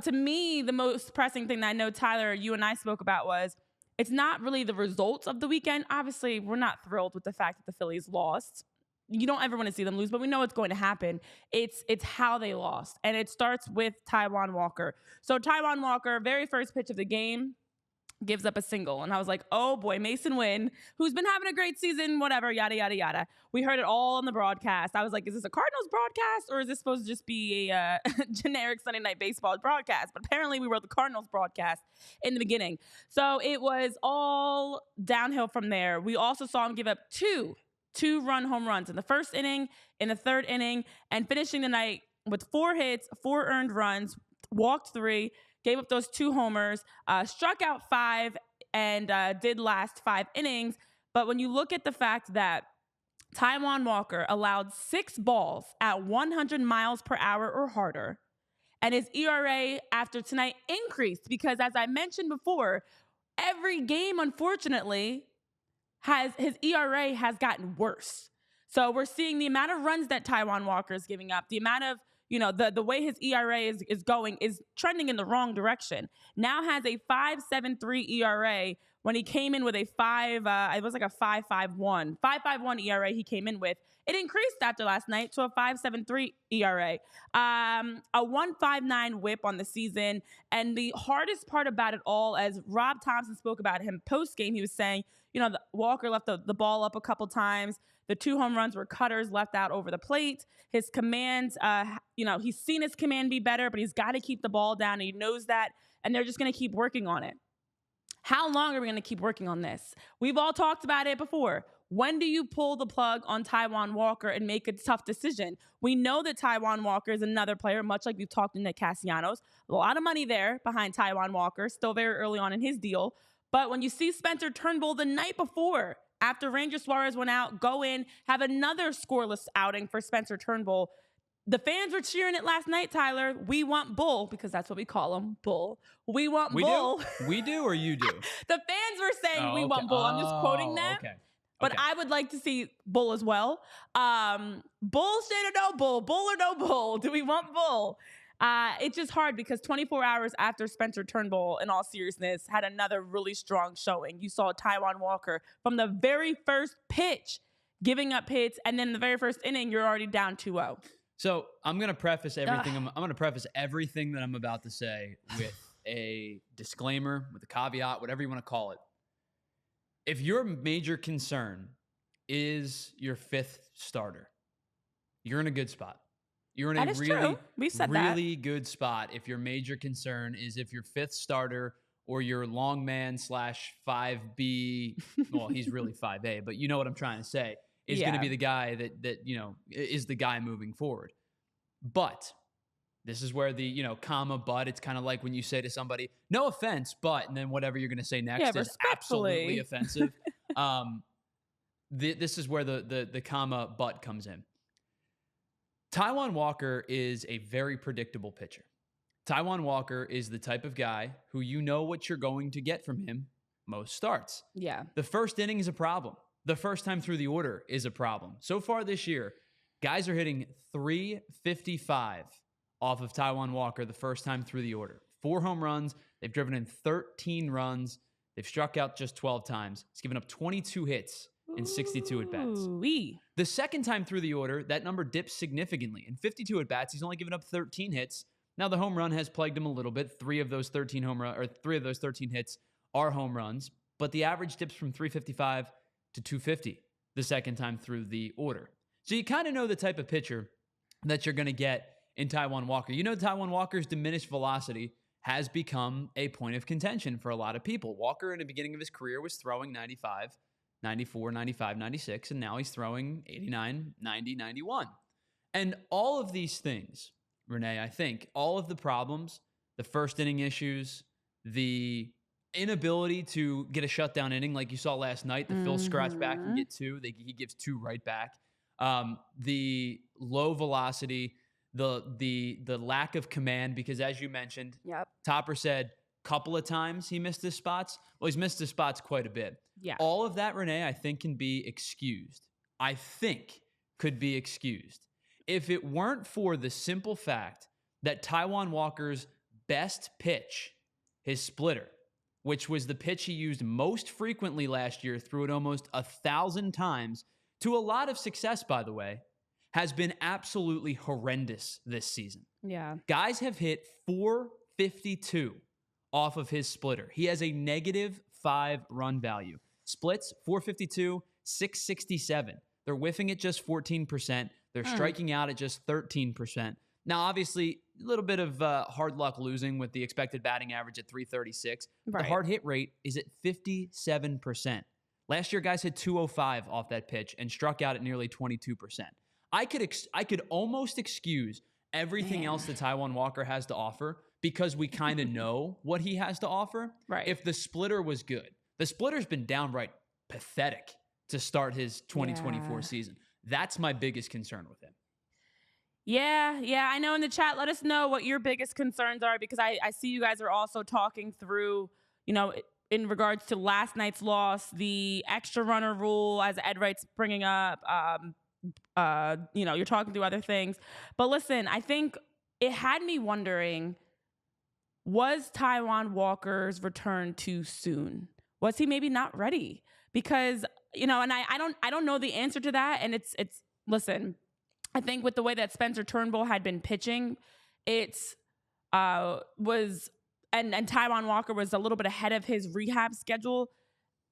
To me, the most pressing thing that I know, Tyler, you and I spoke about was it's not really the results of the weekend. Obviously, we're not thrilled with the fact that the Phillies lost. You don't ever want to see them lose, but we know it's going to happen. It's how they lost. And it starts with Taijuan Walker. So Taijuan Walker, very first pitch of the game, gives up a single. And I was like, oh boy, Mason Wynn, who's been having a great season, whatever, yada, yada, yada. We heard it all on the broadcast. I was like, is this a Cardinals broadcast or is this supposed to just be a generic Sunday Night Baseball broadcast? But apparently we were the Cardinals broadcast in the beginning. So it was all downhill from there. We also saw him give up two-run home runs in the first inning, in the third inning, and finishing the night with 4 hits, 4 earned runs, walked 3, gave up those 2 homers, struck out 5, and did last 5 innings. But when you look at the fact that Taijuan Walker allowed 6 balls at 100 miles per hour or harder, and his ERA after tonight increased because, as I mentioned before, every game, unfortunately, his ERA has gotten worse. So we're seeing the amount of runs that Taijuan Walker is giving up, the amount of the way his ERA is going is trending in the wrong direction. Now has a 5.73 ERA when he came in with a 5.51 ERA he came in with. It increased after last night to a 5.73 ERA, a 1.59 WHIP on the season. And the hardest part about it all, as Rob Thompson spoke about him post game, he was saying, Walker left the ball up a couple times. The 2 home runs were cutters left out over the plate. His commands, he's seen his command be better, but he's got to keep the ball down. And he knows that, and they're just going to keep working on it. How long are we going to keep working on this? We've all talked about it before. When do you pull the plug on Taijuan Walker and make a tough decision? We know that Taijuan Walker is another player, much like we've talked in Nick Castellanos. A lot of money there behind Taijuan Walker, still very early on in his deal. But when you see Spencer Turnbull the night before, after Ranger Suarez went out, go in, have another scoreless outing for Spencer Turnbull. The fans were cheering it last night, Tyler. We want Bull, because that's what we call him, Bull. We want Bull. We do or you do? The fans were saying we want Bull. I'm just quoting them. Okay. But I would like to see Bull as well. Bullshit or no Bull? Bull or no Bull? Do we want Bull? It's just hard because 24 hours after Spencer Turnbull, in all seriousness, had another really strong showing. You saw Taijuan Walker from the very first pitch giving up hits, and then the very first inning, you're already down 2-0. So I'm going to preface everything. I'm going to preface everything that I'm about to say with a disclaimer, with a caveat, whatever you want to call it. If your major concern is your 5th starter, you're in a good spot. You're in a really good spot if your major concern is if your 5th starter or your long man / 5B, well, he's really 5A, but you know what I'm trying to say, is going to be the guy that is the guy moving forward. But this is where the, comma, but, it's kind of like when you say to somebody, no offense, but, and then whatever you're going to say next is absolutely offensive. This is where the comma, but comes in. Taijuan Walker is a very predictable pitcher. Taijuan Walker is the type of guy who you know what you're going to get from him most starts. Yeah. The first inning is a problem. The first time through the order is a problem. So far this year, guys are hitting 355 off of Taijuan Walker the first time through the order. 4 home runs. They've driven in 13 runs. They've struck out just 12 times. He's given up 22 hits in 62 at-bats. The second time through the order, that number dips significantly. In 52 at-bats, he's only given up 13 hits. Now, the home run has plagued him a little bit. 3 of those 13 hits are home runs, but the average dips from 355 to 250 the second time through the order. So you kind of know the type of pitcher that you're going to get in Taijuan Walker. You know, Taijuan Walker's diminished velocity has become a point of contention for a lot of people. Walker, in the beginning of his career, was throwing 95, 94, 95, 96, and now he's throwing 89, 90, 91. And all of these things, Renee, I think, all of the problems, the first inning issues, the inability to get a shutdown inning like you saw last night, the Phil scratch back and get 2, he gives 2 right back. The low velocity, the lack of command, because as you mentioned, Topper said a couple of times he missed his spots. Well, he's missed his spots quite a bit. Yeah. All of that, Renee, I think can be excused. I think could be excused if it weren't for the simple fact that Taijuan Walker's best pitch, his splitter, which was the pitch he used most frequently last year, threw it almost 1,000 times, to a lot of success, by the way, has been absolutely horrendous this season. Yeah. Guys have hit 452 off of his splitter. He has a -5 run value. Splits, 452, 667. They're whiffing at just 14%. They're striking out at just 13%. Now, obviously, a little bit of hard luck losing with the expected batting average at 336. Right. The hard hit rate is at 57%. Last year, guys hit 205 off that pitch and struck out at nearly 22%. I could almost excuse everything else that Taijuan Walker has to offer because we kind of know what he has to offer. Right. If the splitter was good. The splitter's been downright pathetic to start his 2024 season. That's my biggest concern with him. Yeah. I know in the chat, let us know what your biggest concerns are, because I see you guys are also talking through, in regards to last night's loss, the extra runner rule, as Ed Wright's bringing up. You're talking through other things. But listen, I think it had me wondering, was Taijuan Walker's return too soon? Was he maybe not ready? Because, and I don't know the answer to that. And listen, I think with the way that Spencer Turnbull had been pitching, and Taijuan Walker was a little bit ahead of his rehab schedule,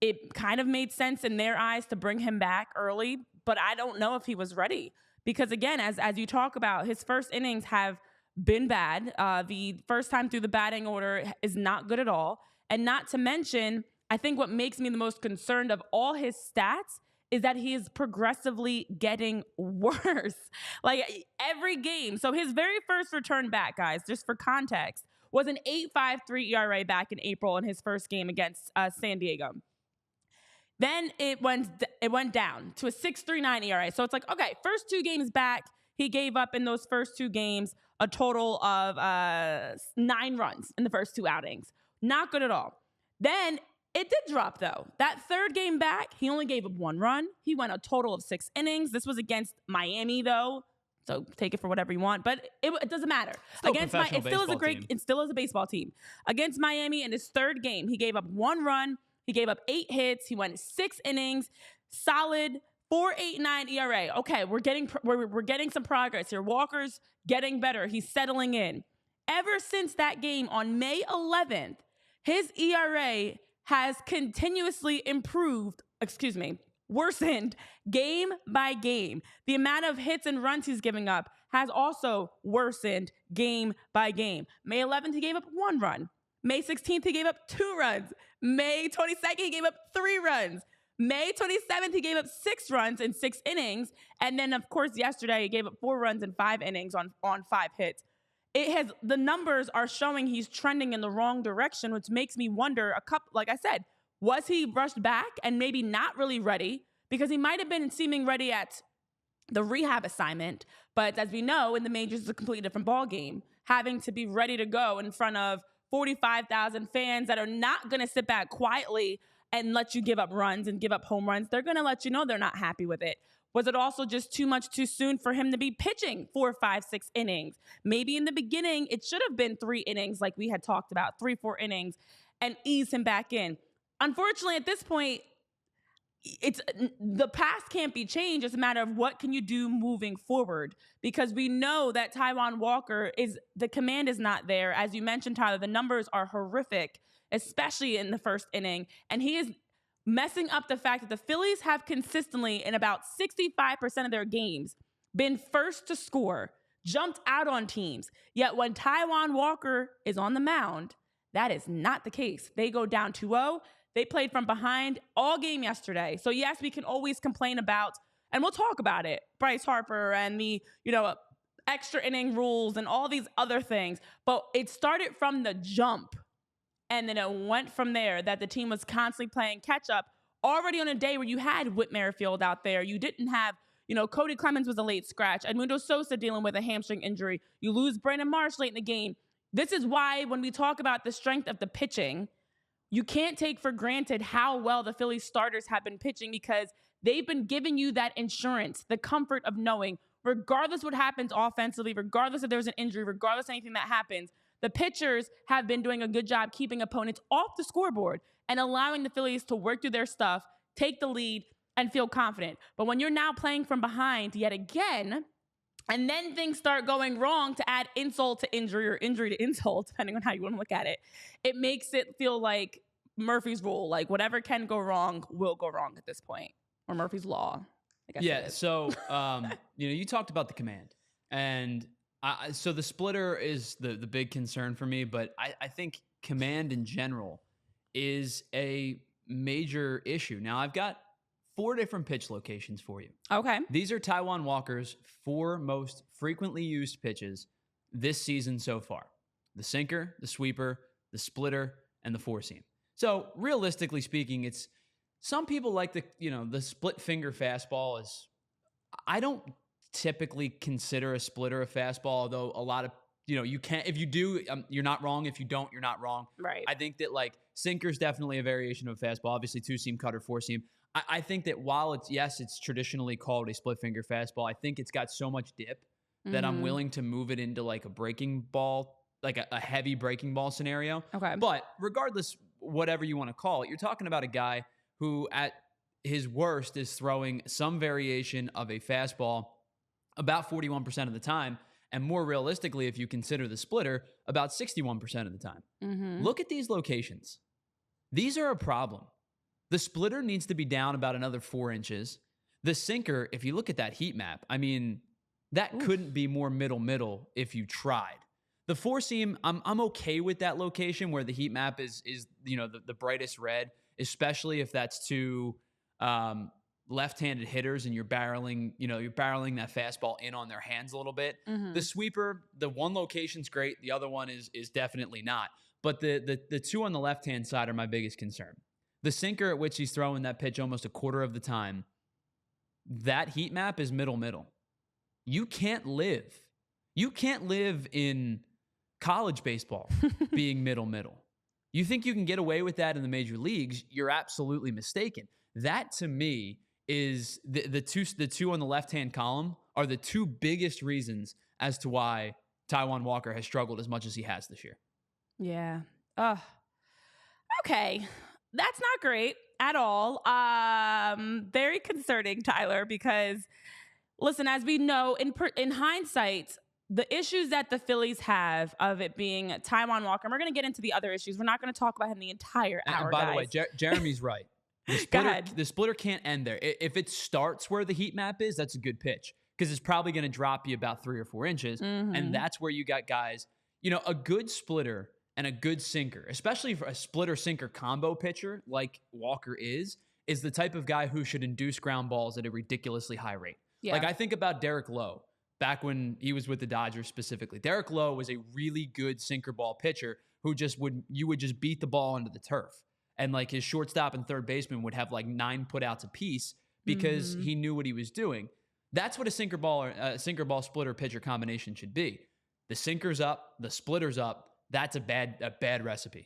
it kind of made sense in their eyes to bring him back early. But I don't know if he was ready, because again, as you talk about, his first innings have been bad. The first time through the batting order is not good at all. And not to mention, I think what makes me the most concerned of all his stats is that he is progressively getting worse. Like every game. So his very first return back, guys, just for context, was an 8.53 ERA back in April in his first game against San Diego. Then it went down to a 6.39 ERA. So it's like, okay, first 2 games back, he gave up in those first 2 games a total of 9 runs in the first 2 outings. Not good at all. Then it did drop, though. That third game back, he only gave up 1 run. He went a total of 6 innings. This was against Miami, though. So take it for whatever you want, but it doesn't matter. It still is a baseball team. Against Miami in his third game, he gave up 1 run. He gave up 8 hits. He went 6 innings, solid 4.89 ERA. Okay, we're getting some progress here. Walker's getting better. He's settling in. Ever since that game on May 11th, his ERA has continuously worsened game by game. The amount of hits and runs he's giving up has also worsened game by game. May 11th, he gave up 1 run. May 16th, he gave up 2 runs. May 22nd, he gave up 3 runs. May 27th, he gave up 6 runs in 6 innings. And then, of course, yesterday, he gave up 4 runs in 5 innings on 5 hits. The numbers are showing he's trending in the wrong direction, which makes me wonder, like I said, was he rushed back and maybe not really ready? Because he might have been seeming ready at the rehab assignment. But as we know, in the majors, it's a completely different ballgame. Having to be ready to go in front of 45,000 fans that are not going to sit back quietly and let you give up runs and give up home runs. They're going to let you know they're not happy with it. Was it also just too much too soon for him to be pitching 4, 5, 6 innings? Maybe in the beginning, it should have been 3 innings like we had talked about, 3, 4 innings, and ease him back in. Unfortunately, at this point, the past can't be changed. It's a matter of what can you do moving forward, because we know that Taijuan Walker the command is not there. As you mentioned, Tyler, the numbers are horrific, especially in the first inning. And he is messing up the fact that the Phillies have consistently, in about 65% of their games, been first to score, jumped out on teams. Yet when Taijuan Walker is on the mound, that is not the case. They go down 2-0. They played from behind all game yesterday. So yes, we can always complain about, and we'll talk about it, Bryce Harper and the, extra inning rules and all these other things. But it started from the jump. And then it went from there, that the team was constantly playing catch up already on a day where you had Whit Merrifield out there. You didn't have, Cody Clemens was a late scratch. Edmundo Sosa dealing with a hamstring injury. You lose Brandon Marsh late in the game. This is why when we talk about the strength of the pitching, you can't take for granted how well the Phillies starters have been pitching, because they've been giving you that insurance, the comfort of knowing, regardless what happens offensively, regardless if there's an injury, regardless of anything that happens, the pitchers have been doing a good job keeping opponents off the scoreboard and allowing the Phillies to work through their stuff, take the lead, and feel confident. But when you're now playing from behind yet again, and then things start going wrong, to add insult to injury or injury to insult, depending on how you want to look at it, it makes it feel like Murphy's rule, like whatever can go wrong will go wrong at this point, or Murphy's law. I guess Yeah. So, you talked about the command, and so the splitter is the big concern for me, but I think command in general is a major issue. Now, I've got 4 different pitch locations for you. Okay. These are Taijuan Walker's 4 most frequently used pitches this season so far: the sinker, the sweeper, the splitter, and the 4-seam. So realistically speaking, it's some people like the split finger fastball is, I don't typically consider a splitter a fastball, although a lot of, you can't, if you do, you're not wrong. If you don't, you're not wrong. Right. I think that like sinker's definitely a variation of a fastball, obviously 2-seam, cutter, 4-seam. I think that while it's traditionally called a split finger fastball, I think it's got so much dip that I'm willing to move it into like a breaking ball, like a heavy breaking ball scenario. Okay. But regardless, whatever you want to call it, you're talking about a guy who at his worst is throwing some variation of a fastball about 41% of the time. And more realistically, if you consider the splitter, about 61% of the time. Look at these locations. These are a problem. The splitter needs to be down about another 4 inches. The sinker, if you look at that heat map, I mean, that couldn't be more middle if you tried. The 4-seam, I'm okay with that location where the heat map is the brightest red, especially if that's to left-handed hitters and you're barreling that fastball in on their hands a little bit. The sweeper, the one location's great, the other one is definitely not. But the 2 on the left-hand side are my biggest concern. The sinker at which he's throwing that pitch almost a quarter of the time, that heat map is middle. You can't live in college baseball being middle. You think you can get away with that in the major leagues? You're absolutely mistaken. That to me is the two on the left-hand column are the 2 biggest reasons as to why Taijuan Walker has struggled as much as he has this year. Yeah. Okay. That's not great at all. Very concerning, Tyler, because listen, as we know, in hindsight, the issues that the Phillies have of it being Taijuan Walker, and we're going to get into the other issues. We're not going to talk about him the entire hour, And by guys. the way, Jeremy's right. The splitter can't end there. If it starts where the heat map is, that's a good pitch because it's probably going to drop you about 3 or 4 inches. And that's where you got guys, a good splitter and a good sinker, especially for a splitter-sinker combo pitcher like Walker is the type of guy who should induce ground balls at a ridiculously high rate. Yeah. Like I think about Derek Lowe back when he was with the Dodgers specifically. Derek Lowe was a really good sinker ball pitcher who you would just beat the ball into the turf. And like his shortstop and third baseman would have like 9 putouts apiece because he knew what he was doing. That's what a sinker ball splitter pitcher combination should be. The sinker's up, the splitter's up. That's a bad recipe.